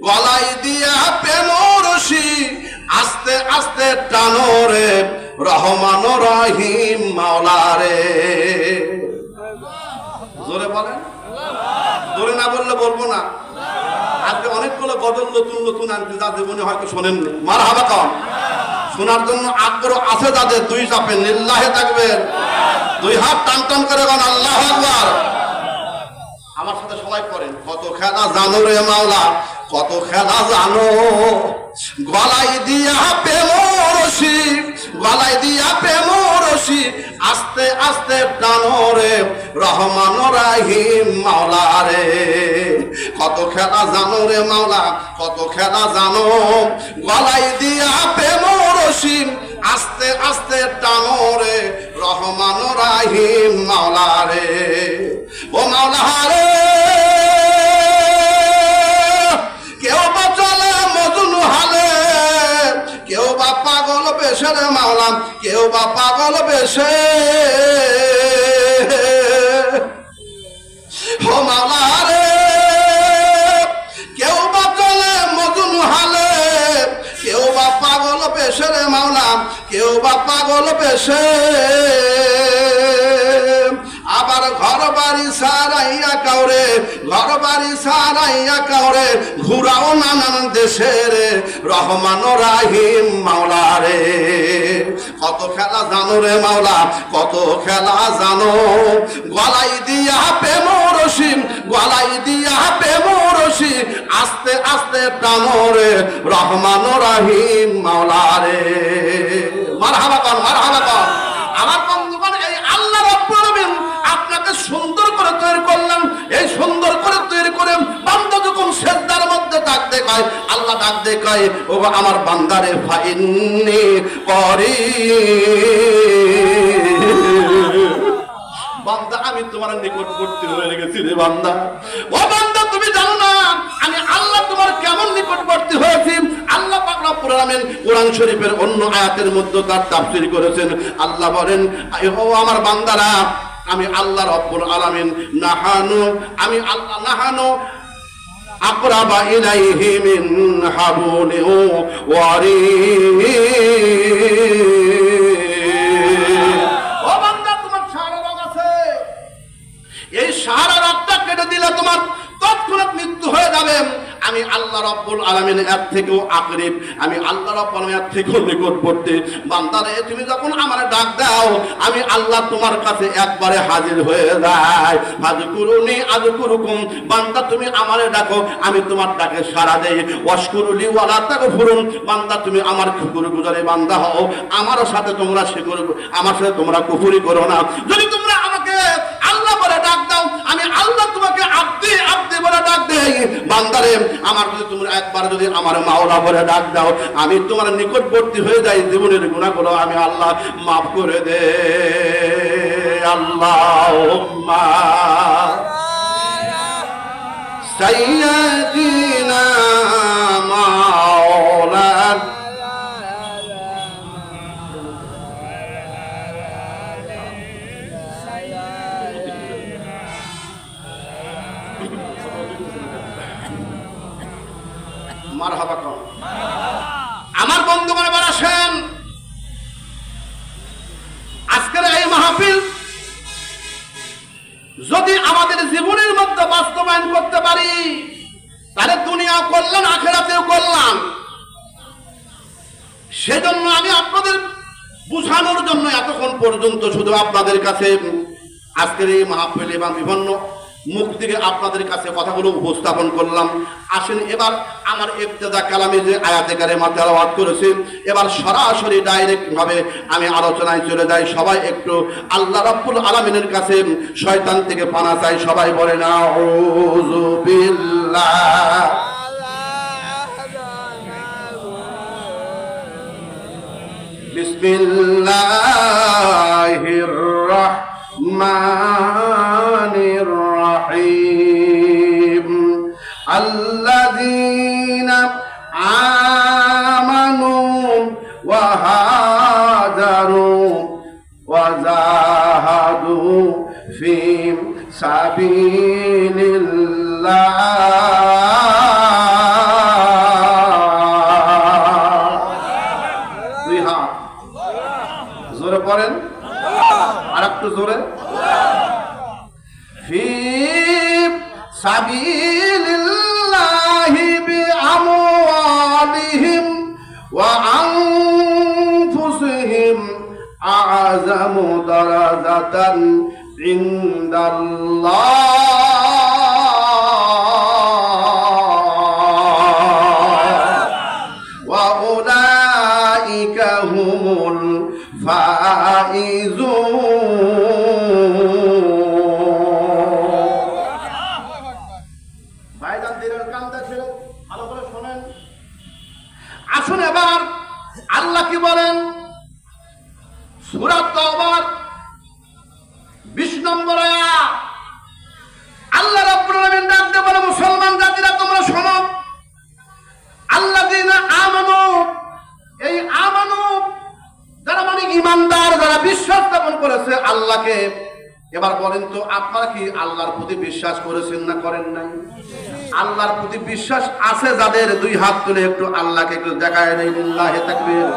গলায় দিয়া প্রেম রশি আস্তে আস্তে টানো রে রহমান রহিম মাওলা রে। জোরে বলেন, জোরে না বললে বলবো না। আজকে অনেকগুলো গজল নতুন নতুন আনতে যাদের মনে হয়তো শোনেননি, মারহাবা কন। শোনার জন্য আগ্রহ আছে যাদের, দুই চাপে লিল্লাহে থাকবেন, দুই হাত টান টান করে বলেন আল্লাহু আকবার। আমার সাথে সবাই পড়েন, কত খেলা জানো রে মাওলা, কত খেলা জানো, গলায় দিয়া প্রেম রশি, গলায় দিয়া প্রেম রশি আস্তে আস্তে টানো রে রহমান রহিম মাওলা রে। কত খেলা জানো রে মাওলা, কত খেলা জানো, গলায় দিয়া প্রেম রশি আস্তে আস্তে টানো রে রহমান রহিম মাওলা রে। ও মাওলা রে, কেউ বা চলে মজনু হালে, কেউ বা পাগল বেশে রে মাওলা, কেউ বা পাগল বেশে। ও মাওলা রে, কেউ বা চলে মজনু হালে, কেউ বা পাগল বেশে রে মাওলা, কেউ বা পাগল বেশে। আবার ঘর বাড়ি সারাইয়া কাউরে, ঘর বাড়ি সারাইয়া কাউরে ঘুরাও নানান দেশে রে রহমান রহিম মাওলা রে। কত খেলা জানো রে মাওলা, কত খেলা জানো, গলায় দিয়া প্রেম রশি, গলায় দিয়া প্রেম রশি আস্তে আস্তে টানো রে রহমান রহিম মাওলা রে। মারহাবা কন, মারহাবা কন। আমার বন্ধুগণ, এই আল্লাহ রাব্বুল আলামিন আপনাকে সুন্দর করে তৈরি করলেন। এই সুন্দর করে তৈরি করে বান্দা যখন সিজদার মধ্যে ডাক দেখায়, আল্লাহ ডাক দেখায়, ও আমার বান্দারে ফাইন্নি করিব, বান্দা আমি তোমার নিকটবর্তী হয়ে গেছি রে বান্দা। ও বান্দা, তুমি জানো না আমি আল্লাহ তোমার কেমন নিকটবর্তী হয়েছি। আল্লাহ পাক রব্বুল আলামিন কোরআন শরীফের অন্য আয়াতের মধ্যে তার তাফসীর করেছেন। আল্লাহ বলেন, ও আমার বান্দারা, আমি আল্লাহ রব্বুল আলামিন নাহানু, আমি আল্লাহ নাহানু আকরাবা ইলাইহি মিন হাবুলিন ওয়ারিদ। ও বান্দা, তোমার সারা রোগ আছে, এই সারা রোগটা কেটে দিলে তোমার তৎক্ষণাৎ মৃত্যু হয়ে যাবে। আমি আল্লাহ রাব্বুল আলামিন এর থেকেও আকরিব, আমি আল্লাহ রাব্বুল আলামিন এর থেকেও নিকটবর্তী। বান্দারে, তুমি যখন আমারে ডাক দাও, আমি আল্লাহ তোমার কাছে একবারে হাজির হয়ে যাই। ফাযকুরুনি আযকুরুকুম, বান্দা তুমি আমারে ডাকো, আমি তোমার ডাকে সাড়া দেই। ওয়াশকুরুলি ওয়ালা তাগফুরুন, বান্দা তুমি আমার শুকরগুজারি বান্দা হও, আমার সাথে তোমরা শিকর, আমার সাথে তোমরা কুফরি করো না। যদি তোমরা আমাকে আল্লাহ বলে ডাক দাও, আমি আল্লাহ তোমাকে আব্দি আব্দি বলে ডাক দেই। বান্দারে, আমার যদি তোমরা একবার যদি আমার মাওলা বলে ডাক দাও, আমি তোমার নিকটবর্তী হয়ে যাই, জীবনের গুনাহগুলো আমি আল্লাহ মাফ করে দে। আল্লাহুম্মা সাইয়্যিদিনা মাওলানা মারহাবা কর। আমার বন্ধুগণ, এবার আসেন, আজকের এই মাহফিল যদি আমাদের জীবনের মধ্যে বাস্তবায়ন করতে পারি, তাহলে দুনিয়া করলাম, আখিরাতেও করলাম। সেজন্য আমি আপনাদের বুঝানোর জন্য এতক্ষণ পর্যন্ত শুধু আপনাদের কাছে আজকের এই মাহফিল এবং বিভিন্ন মুখ থেকে আপনাদের কাছে কথাগুলো উপস্থাপন করলাম। আসেন এবার আমার ইবতিদা কালামে যে আয়াতে কারিমা তেলাওয়াত করেছি, এবার সরাসরি ডাইরেক্ট ভাবে আমি আলোচনায় চলে যাই। সবাই একটু আল্লাহ রাব্বুল আলামিনের কাছে শয়তান থেকে পানা চাই। সবাই বলেন আউযু বিল্লাহ। বিসমিল্লাহির রাহমানির রহিম। আল্লাযীনা আমানু ওয়া হাজারু ওয়া জাহাদু ফি সাবিলিল্লাহ দারাজাতান ইনদাল্লাহ ওয়া উলাইকা হুমুল ভাইজান দিনের কান্দা ছিল, ভালো করে শোনেন। আসুন এবার আল্লাহ কি বলেন সূরা তাওবার 20 নম্বর আয়াত। আল্লাহ রাব্বুল আলামিন ডাক দিয়ে বলে, মুসলমান জাতিরা তোমরা শোনো, আল্লাযীনা আমানু, এই আমানু যারা মানে ঈমানদার, যারা বিশ্বাস স্থাপন করেছে আল্লাহকে। এবার বলেন তো আপনারা কি আল্লাহর প্রতি বিশ্বাস করেছেন না করেন নাই? আল্লাহর প্রতি বিশ্বাস আছে যাদের, দুই হাত তুলে একটু আল্লাহকে একটু দেখায় নেই, লিল্লাহি তাকবীর।